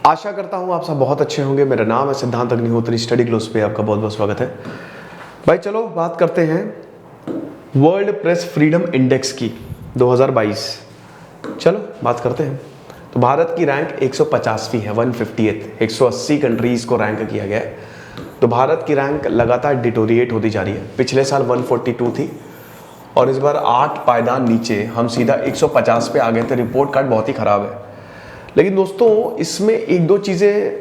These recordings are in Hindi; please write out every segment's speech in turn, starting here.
आशा करता हूँ आप सब बहुत अच्छे होंगे। मेरा नाम है सिद्धांत अग्निहोत्री, स्टडी ग्लोस पे आपका बहुत बहुत स्वागत है। भाई चलो बात करते हैं वर्ल्ड प्रेस फ्रीडम इंडेक्स की 2022। चलो बात करते हैं। तो भारत की रैंक 150वीं है, 158, 180 कंट्रीज़ को रैंक किया गया है। तो भारत की रैंक लगातार डिटोरिएट होती जा रही है। पिछले साल 142 थी और इस बार 8 पायदान नीचे हम सीधा 150 पे आ गए थे। रिपोर्ट कार्ड बहुत ही ख़राब है। लेकिन दोस्तों इसमें एक दो चीज़ें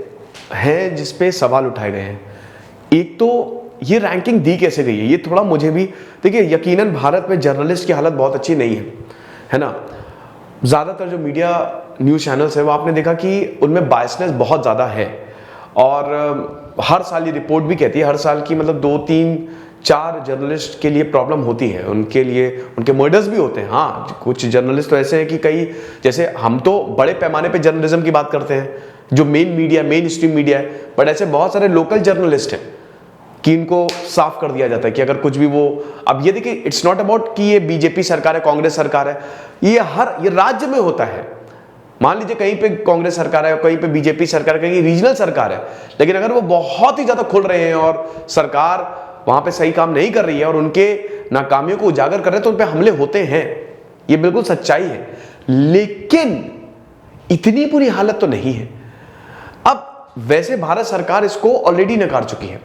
हैं जिस पे सवाल उठाए गए हैं। एक तो ये रैंकिंग दी कैसे गई है, ये थोड़ा मुझे भी देखिए, यकीनन भारत में जर्नलिस्ट की हालत बहुत अच्छी नहीं है ना। ज़्यादातर जो मीडिया न्यूज़ चैनल्स है वो आपने देखा कि उनमें बायसनेस बहुत ज़्यादा है और हर साल ये रिपोर्ट भी कहती है, हर साल की मतलब 2, 3, 4 जर्नलिस्ट के लिए प्रॉब्लम होती है, उनके लिए उनके मर्डर्स भी होते हैं। हाँ, कुछ जर्नलिस्ट तो ऐसे हैं कि कई, जैसे हम तो बड़े पैमाने पे जर्नलिज्म की बात करते हैं जो मेन स्ट्रीम मीडिया है, बट ऐसे बहुत सारे लोकल जर्नलिस्ट हैं कि इनको साफ कर दिया जाता है कि अगर कुछ भी वो, अब ये देखिए इट्स नॉट अबाउट कि ये बीजेपी सरकार है, कांग्रेस सरकार है, ये राज्य में होता है। मान लीजिए कहीं पे कांग्रेस सरकार है, कहीं पे बीजेपी सरकार है, कहीं रीजनल सरकार है, लेकिन अगर वो बहुत ही ज्यादा खुल रहे हैं और सरकार वहां पे सही काम नहीं कर रही है और उनके नाकामियों को उजागर कर रहे हैं तो उन पे हमले होते हैं। ये बिल्कुल सच्चाई है, लेकिन इतनी बुरी हालत तो नहीं है। अब वैसे भारत सरकार इसको ऑलरेडी नकार चुकी है।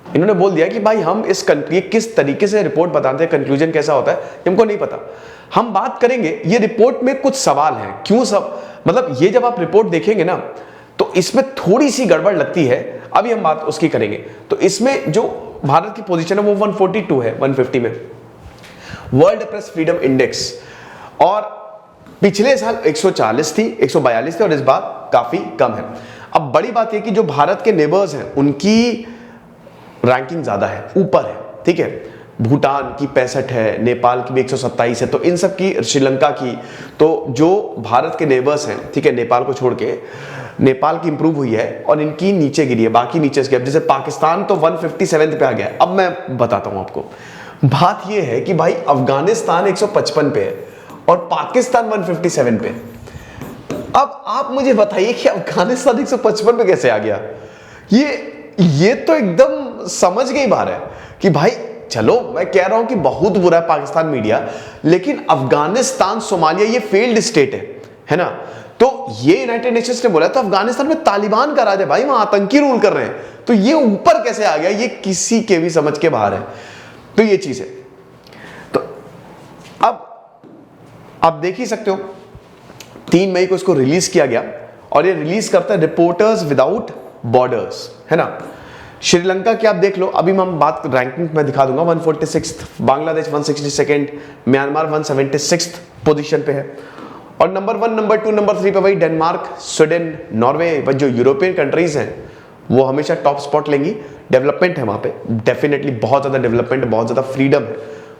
इन्होंने बोल दिया कि भाई हम ये किस तरीके से रिपोर्ट बताते हैं, कंक्लूजन कैसा होता है हमको नहीं पता। हम बात करेंगे, ये रिपोर्ट में कुछ सवाल हैं। क्यों सब, मतलब ये जब आप रिपोर्ट देखेंगे ना तो इसमें थोड़ी सी गड़बड़ लगती है, अभी हम बात उसकी करेंगे। तो इसमें जो भारत की पोजीशन है वो 142 है 150 में वर्ल्ड प्रेस फ्रीडम इंडेक्स, और पिछले साल 140 थी, 142 थी और इस बार काफी कम है। अब बड़ी बात यह कि जो भारत के नेबर्स हैं उनकी रैंकिंग ज्यादा है, ऊपर है, ठीक है। भूटान की 65 है, नेपाल की भी 127 है, तो इन सब की, श्रीलंका की, तो जो भारत के नेबर्स हैं, ठीक है, नेपाल को छोड़ के नेपाल की इंप्रूव हुई है और इनकी नीचे गिरी है, बाकी नीचे से। अब जैसे पाकिस्तान तो 157 पे आ गया है। अब मैं बताता हूं आपको, बात यह है कि भाई अफगानिस्तान 155 पे है और पाकिस्तान 157 पे। अब आप मुझे बताइए कि अफगानिस्तान 155 पे कैसे आ गया। ये तो एकदम समझ गई बात है कि भाई चलो, मैं कह रहा हूं कि बहुत बुरा है पाकिस्तान मीडिया, लेकिन अफगानिस्तान, सोमालिया ये फेल्ड स्टेट है ना। तो ये यूनाइटेड नेशंस ने बोला था अफगानिस्तान में तालिबान का राज है भाई, वहां आतंकी रूल कर रहे हैं, तो ये ऊपर कैसे आ गया, ये किसी के भी समझ के बाहर है। तो ये चीज है। तो अब आप देख ही सकते हो 3 मई को इसको रिलीज किया गया और ये रिलीज करता है रिपोर्टर्स विदाउट बॉर्डर्स, है ना। श्रीलंका की आप देख लो, अभी हम बात रैंकिंग में दिखा दूंगा, 146, बांग्लादेश 162, म्यांमार 176 पोजीशन पे है और नंबर 1, नंबर 2, नंबर 3 पे भाई डेनमार्क, स्वीडन, नॉर्वे, जो यूरोपियन कंट्रीज हैं वो हमेशा टॉप स्पॉट लेंगी। डेवलपमेंट है वहां पे, डेफिनेटली बहुत ज्यादा डेवलपमेंट, बहुत ज्यादा फ्रीडम है,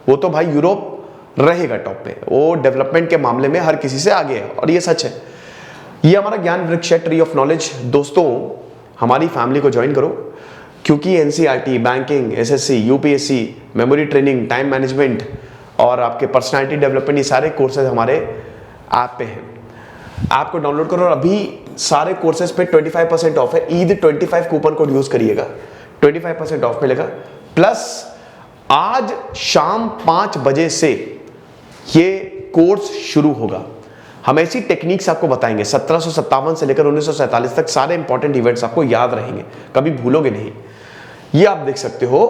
वो तो भाई यूरोप रहेगा टॉप पे, वो डेवलपमेंट के मामले में हर किसी से आगे है और ये सच है। ये हमारा ज्ञान वृक्ष है, ट्री ऑफ नॉलेज। दोस्तों हमारी फैमिली को ज्वाइन करो, क्योंकि NCERT, banking, SSC, UPSC, memory training, time management और आपके पर्सनालिटी डेवलपमेंट, ये सारे कोर्सेज हमारे ऐप पे हैं। ऐप को डाउनलोड करो और अभी सारे कोर्सेज पे 25% ऑफ है। ईद 25 कूपन कोड यूज करिएगा, 25% ऑफ मिलेगा। प्लस आज शाम 5 बजे से ये कोर्स शुरू होगा। हम ऐसी टेक्निक्स आपको बताएंगे, 1757 से लेकर 1947 तक सारे इंपॉर्टेंट इवेंट्स आपको याद रहेंगे, कभी भूलोगे नहीं। ये आप देख सकते हो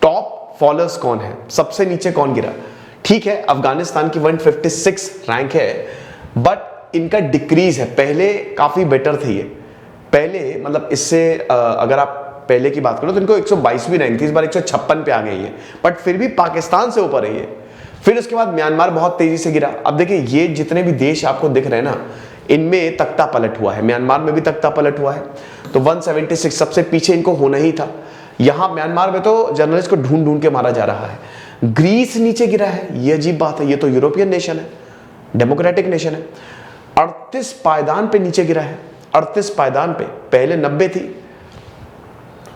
टॉप फॉलोअर्स कौन है, सबसे नीचे कौन गिरा। ठीक है, अफगानिस्तान की 156 रैंक है, बट इनका डिक्रीज है। पहले काफी बेटर थे ये, पहले मतलब इससे अगर आप पहले की बात करो तो इनको 122वीं रैंक थी, इस बार 156 पे आ गई है, बट फिर भी पाकिस्तान से ऊपर है ये। फिर उसके बाद म्यांमार बहुत तेजी से गिरा। अब देखिए ये जितने भी देश आपको दिख रहे हैं ना, इनमें तख्ता पलट हुआ है। म्यांमार में भी तख्ता पलट हुआ है, तो 176 सबसे पीछे इनको होना ही था। यहां म्यांमार में तो जर्नलिस्ट को ढूंढ ढूंढ के मारा जा रहा है। ग्रीस नीचे गिरा है, ये अजीब बात है, ये तो यूरोपियन नेशन है, डेमोक्रेटिक नेशन है। 38 पायदान पे नीचे गिरा है, 38 पायदान पे, पहले 90 थी,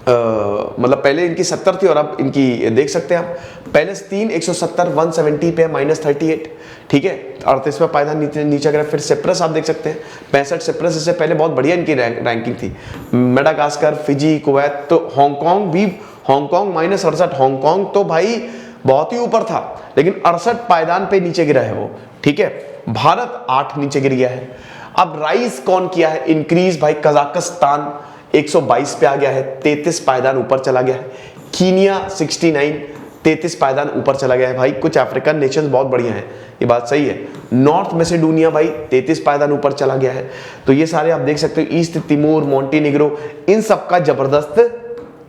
मतलब पहले इनकी 70 थी और अब इनकी देख सकते हैं आप, पहले 3 170 170 पे -38, ठीक है। 38वां पायदान नीचे गया। फिर सिप्रस आप देख सकते हैं 65, सिप्रस इससे पहले बहुत बढ़िया इनकी रैंकिंग थी। मेडागास्कर, फिजी, कुवैत, तो हांगकांग भी, हांगकांग -68, हांगकांग तो भाई बहुत ही ऊपर था, लेकिन 68 पायदान पे नीचे गिरा है वो, ठीक है। भारत 8 नीचे गिर गया है। अब राइज कौन किया है, इंक्रीज, भाई कजाकिस्तान 122 पे आ गया है, 33 पायदान ऊपर चला गया है। कीनिया 69, 33 पायदान ऊपर चला गया है। भाई कुछ अफ्रीकन नेशंस बहुत बढ़िया हैं, ये बात सही है। नॉर्थ मैसेडोनिया भाई 33 पायदान ऊपर चला गया है। तो ये सारे आप देख सकते हो, ईस्ट तिमोर, मोंटेनिग्रो, इन सब का जबरदस्त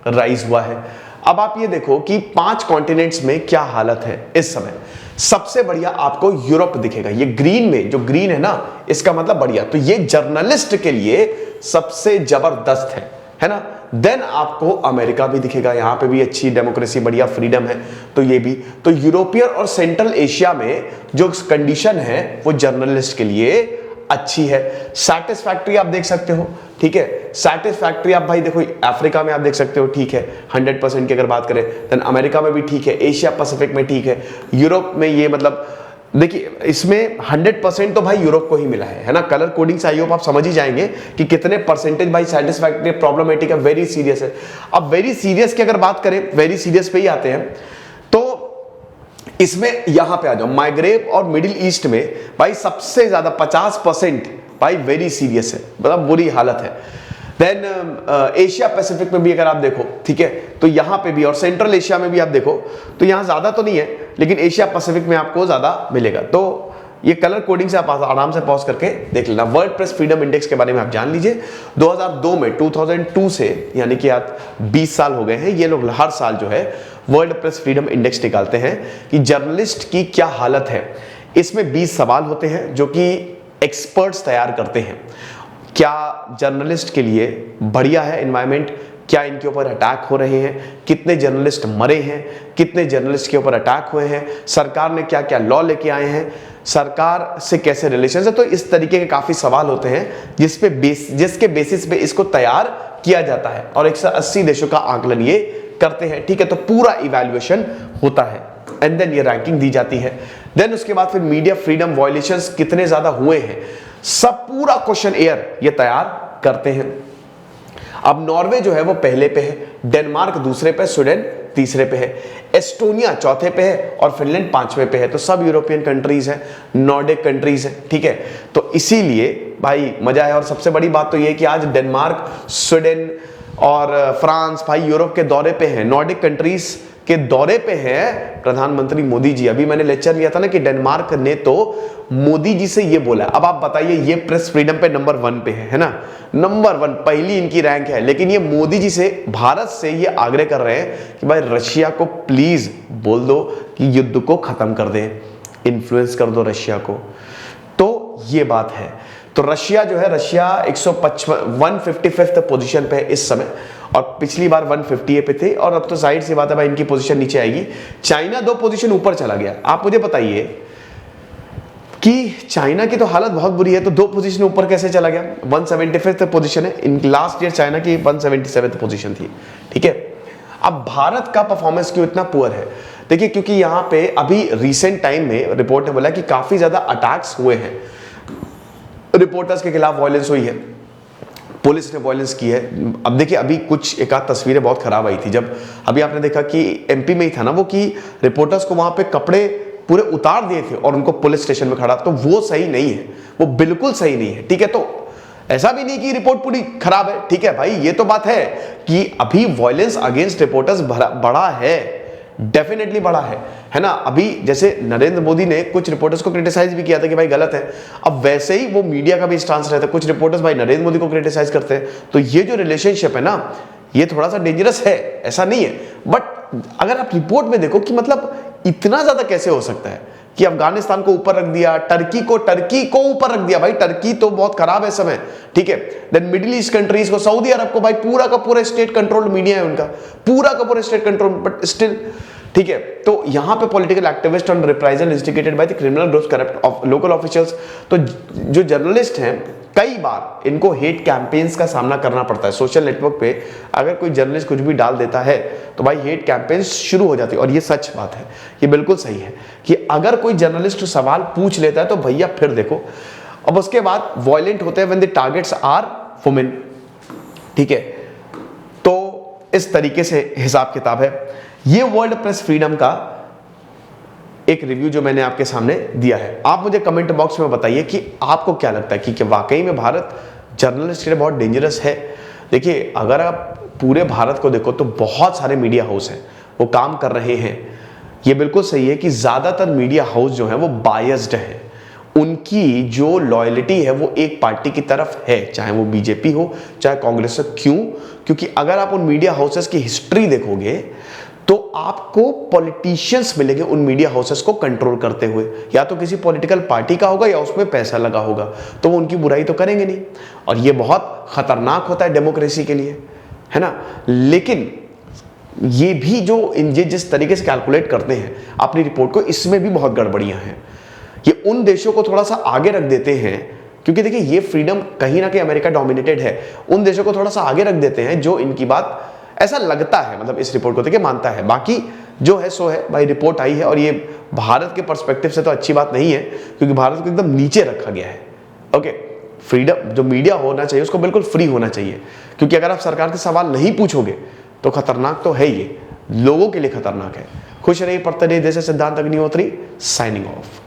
राइज हुआ है। अब आप ये देखो कि 5 कॉन्टिनेंट्स में क्या हालत है इस समय। सबसे बढ़िया आपको यूरोप दिखेगा, ये ग्रीन में, जो ग्रीन है ना, इसका मतलब बढ़िया, तो ये जर्नलिस्ट के लिए सबसे जबरदस्त है ना। देन आपको अमेरिका भी दिखेगा, यहां पे भी अच्छी डेमोक्रेसी, बढ़िया फ्रीडम है, तो ये भी। तो यूरोपियन और सेंट्रल एशिया में जो कंडीशन है वो जर्नलिस्ट के लिए अच्छी है। सैटिस्फैक्ट्री आप देख सकते हो, ठीक है। सैटिस्फैक्ट्री आप भाई देखो, अफ्रीका में आप देख सकते हो, ठीक है 100% की अगर बात करें। देन अमेरिका में भी ठीक है, एशिया पैसिफिक में ठीक है, यूरोप में ये मतलब देखिए इसमें 100% तो भाई यूरोप को ही मिला है ना। कलर कोडिंग से आई होप आप समझ ही जाएंगे कि कितने परसेंटेज भाई सैटिस्फैक्ट्री, प्रॉब्लमेटिक है, वेरी सीरियस है। अब वेरी सीरियस की अगर बात करें, वेरी सीरियस पे ही आते हैं, तो इसमें यहां पे आ जाओ, माइग्रेब और मिडिल ईस्ट में भाई सबसे ज्यादा 50% भाई वेरी सीरियस है, मतलब बुरी हालत है। देन एशिया पैसिफिक में भी अगर आप देखो, ठीक है, तो यहां पे भी, और सेंट्रल एशिया में भी आप देखो तो यहां ज्यादा तो नहीं है, लेकिन एशिया पैसिफिक में आपको ज्यादा मिलेगा। तो ये कलर कोडिंग से आप आराम से पॉज करके देख लेना। वर्ल्ड प्रेस फ्रीडम इंडेक्स के बारे में आप जान लीजिए। 2002 में 2002 से, यानी कि आप 20 साल हो गए हैं, ये लोग हर साल जो है वर्ल्ड प्रेस फ्रीडम इंडेक्स निकालते हैं कि जर्नलिस्ट की क्या हालत है। इसमें 20 सवाल होते हैं जो कि एक्सपर्ट्स तैयार करते हैं। क्या जर्नलिस्ट के लिए बढ़िया है एनवायरनमेंट, क्या इनके ऊपर अटैक हो रहे हैं, कितने जर्नलिस्ट मरे हैं, कितने जर्नलिस्ट के ऊपर अटैक हुए हैं, सरकार ने क्या क्या लॉ लेके आए हैं, सरकार से कैसे रिलेशन है। तो इस तरीके के काफी सवाल होते हैं जिसके बेसिस पे इसको तैयार किया जाता है, और 180 देशों का आकलन ये करते हैं, ठीक है। तो पूरा इवैल्यूएशन होता है एंड देन ये रैंकिंग दी जाती है। देन उसके बाद फिर मीडिया फ्रीडम वायलेशंस कितने ज्यादा हुए हैं, सब पूरा क्वेश्चन एयर ये तैयार करते हैं। अब नॉर्वे जो है वो पहले पे है, डेनमार्क दूसरे पे, स्वीडन तीसरे पे है, एस्टोनिया चौथे पे है और फिनलैंड 5वें पे है। तो सब यूरोपियन कंट्रीज है, नॉर्डिक कंट्रीज है, ठीक है। तो इसीलिए भाई मजा है। और सबसे बड़ी बात तो ये कि आज डेनमार्क, स्वीडन और फ्रांस भाई यूरोप के दौरे पे हैं, नॉर्डिक कंट्रीज के दौरे पे हैं प्रधानमंत्री मोदी जी। अभी मैंने लेक्चर लिया था ना कि डेनमार्क ने तो मोदी जी से ये बोला। अब आप बताइए, ये प्रेस फ्रीडम पे नंबर 1 पे है ना, नंबर 1 पहली इनकी रैंक है, लेकिन ये मोदी जी से, भारत से ये आग्रह कर रहे हैं कि भाई रशिया को प्लीज बोल दो कि युद्ध को खत्म कर दे, इन्फ्लुएंस कर दो रशिया को। तो ये बात है। तो रशिया जो है, रशिया 155 पोजीशन पे है इस समय, और पिछली बार 150 पे थे, और अब तो साइड से बात है भाई इनकी पोजीशन नीचे आएगी। चाइना 2 पोजीशन ऊपर चला गया। आप मुझे बताइए कि चाइना की तो हालत बहुत बुरी है, तो 2 पोजीशन ऊपर कैसे चला गया। 175 पोजीशन है, इन लास्ट ईयर चाइना की 177 पोजीशन थी, ठीक है। अब भारत का परफॉर्मेंस क्यों इतना पुअर है, देखिए क्योंकि यहाँ पे अभी रिसेंट टाइम में रिपोर्ट ने बोला कि काफी ज्यादा अटैक्स हुए हैं, रिपोर्टर्स के खिलाफ वायलेंस हुई है, पुलिस ने वायलेंस की है। अब देखिए अभी कुछ एक आध तस्वीरें बहुत खराब आई थी, जब अभी आपने देखा कि एमपी में ही था ना वो, कि रिपोर्टर्स को वहां पे कपड़े पूरे उतार दिए थे और उनको पुलिस स्टेशन में खड़ा, तो वो सही नहीं है, वो बिल्कुल सही नहीं है, ठीक है। तो ऐसा भी नहीं कि रिपोर्ट पूरी खराब है, ठीक है भाई, ये तो बात है कि अभी वायलेंस अगेंस्ट रिपोर्टर्स बड़ा है, डेफिनेटली बड़ा है ना। अभी जैसे नरेंद्र मोदी ने कुछ रिपोर्टर्स को क्रिटिसाइज भी किया था कि भाई गलत है, अब वैसे ही वो मीडिया का भी स्टांस रहता है, कुछ रिपोर्टर्स भाई नरेंद्र मोदी को क्रिटिसाइज करते हैं। तो ये जो रिलेशनशिप है ना, ये थोड़ा सा डेंजरस है, ऐसा नहीं है। बट अगर आप रिपोर्ट में देखो कि मतलब इतना ज्यादा कैसे हो सकता है कि अफगानिस्तान को ऊपर रख दिया, टर्की को ऊपर रख दिया, भाई टर्की तो बहुत खराब है समय, ठीक है। देन मिडिल ईस्ट कंट्रीज को, सऊदी अरब को भाई पूरा का पूरा स्टेट कंट्रोल्ड मीडिया है उनका, पूरा का पूरा स्टेट कंट्रोल, बट स्टिल, ठीक है। तो यहां पे political activist on reprisal instigated by the criminal groups corrupt of local officials. तो जो जर्नलिस्ट हैं कई बार इनको हेट कैंपेन्स का सामना करना पड़ता है। सोशल नेटवर्क पे अगर कोई जर्नलिस्ट कुछ भी डाल देता है तो भाई हेट कैंपेन्स शुरू हो जाती है। और ये सच बात है, ये बिल्कुल सही है कि अगर कोई जर्नलिस्ट सवाल पूछ लेता है तो भैया फिर देखो। अब उसके बाद वॉयलेंट होते हैं when the targets are women, ठीक है। तो इस तरीके से हिसाब किताब है। ये वर्ल्ड प्रेस फ्रीडम का एक रिव्यू जो मैंने आपके सामने दिया है। आप मुझे कमेंट बॉक्स में बताइए कि आपको क्या लगता है कि क्या वाकई में भारत जर्नलिस्ट के लिए बहुत डेंजरस है। देखिए, अगर आप पूरे भारत को देखो तो बहुत सारे मीडिया हाउस हैं, वो काम कर रहे हैं। ये बिल्कुल सही है कि ज़्यादातर मीडिया हाउस जो है वो बायस्ड है, उनकी जो लॉयल्टी है वो एक पार्टी की तरफ है, चाहे वो बीजेपी हो चाहे कांग्रेस हो। क्यों? क्योंकि अगर आप उन मीडिया हाउसेस की हिस्ट्री देखोगे तो आपको पॉलिटिशियंस मिलेंगे उन मीडिया हाउसेस को कंट्रोल करते हुए, या तो किसी पॉलिटिकल पार्टी का होगा या उसमें पैसा लगा होगा, तो वो उनकी बुराई तो करेंगे नहीं। और ये बहुत खतरनाक होता है डेमोक्रेसी के लिए, है ना। लेकिन ये भी जो ये जिस तरीके से कैलकुलेट करते हैं अपनी रिपोर्ट को, इसमें भी बहुत गड़बड़ियां हैं। ये उन देशों को थोड़ा सा आगे रख देते हैं, क्योंकि देखिए ये फ्रीडम कहीं ना कहीं अमेरिका डोमिनेटेड है, उन देशों को थोड़ा सा आगे रख देते हैं जो इनकी बात ऐसा लगता है, मतलब इस रिपोर्ट को देखिए मानता है। बाकी जो है सो है भाई, रिपोर्ट आई है और ये भारत के पर्सपेक्टिव से तो अच्छी बात नहीं है, क्योंकि भारत को एकदम नीचे रखा गया है। ओके, फ्रीडम जो मीडिया होना चाहिए उसको बिल्कुल फ्री होना चाहिए, क्योंकि अगर आप सरकार से सवाल नहीं पूछोगे तो खतरनाक तो है, ये लोगों के लिए खतरनाक है। खुश रहिए, पढ़ते रहिए। दिस इज सिद्धांत अग्निहोत्री, साइनिंग ऑफ।